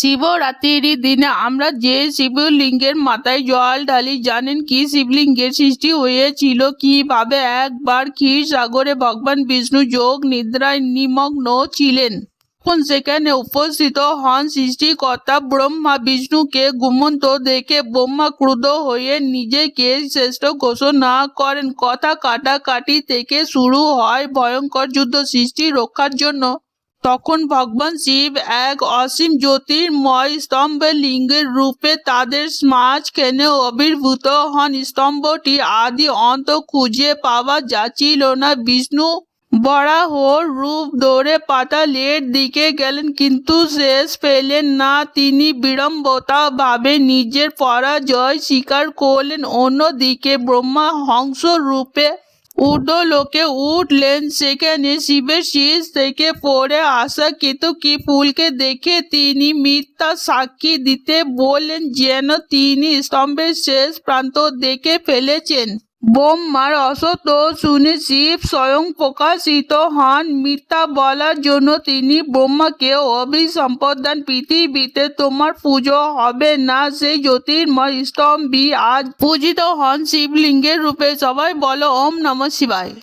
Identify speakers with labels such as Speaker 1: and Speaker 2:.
Speaker 1: শিবরাত্রির দিনে আমরা যে শিবলিঙ্গের মাথায় জল ঢালি, জানেন কি শিবলিঙ্গের সৃষ্টি হয়েছিল কিভাবে? একবার ক্ষীর সাগরে ভগবান বিষ্ণু যোগ নিদ্রায় নিমগ্ন ছিলেন। তখন সেখানে উপস্থিত হন সৃষ্টিকর্তা ব্রহ্মা। বিষ্ণুকে ঘুমন্ত দেখে ব্রহ্মা ক্রুদ্ধ হয়ে নিজেকে শ্রেষ্ঠ ঘোষণা করেন। কথা কাটাকাটি থেকে শুরু হয় ভয়ঙ্কর যুদ্ধ সৃষ্টি রক্ষার জন্য। তখন ভগবান শিব এক অসীম জ্যোতির্ময় স্তম্ভের লিঙ্গের রূপে তাদের মাঝখানে আবির্ভূত হন। স্তম্ভটি আদি অন্ত খুঁজে পাওয়া যাচ্ছিল না। বিষ্ণু বরাহর রূপ ধরে পাতালের দিকে গেলেন, কিন্তু শেষ পেলেন না। তিনি বিড়ম্বতা ভাবে নিজের পরাজয় স্বীকার করলেন। অন্যদিকে ব্রহ্মা হংস রূপে ঊর্ধ্বলোকে উঠলেন। সেখানে শিবের শীষ থেকে পড়ে আসা কেতকী ফুলকে দেখে তিনি মিথ্যা সাক্ষী দিতে বললেন, যেন তিনি স্তম্ভের শেষ প্রান্ত দেখে ফেলেছেন। ব্রহ্মার অসত্য শুনে শিব স্বয়ং প্রকাশিত হন। মিথ্যা বলার জন্য তিনি ব্রহ্মাকে অভিশাপ দেন, পৃথিবীতে তোমার পুজো হবে না। সেই জ্যোতির্ময় স্তম্ভই আজ পূজিত হন শিবলিঙ্গের রূপে। সবাই বলো ওম নমঃ শিবায়।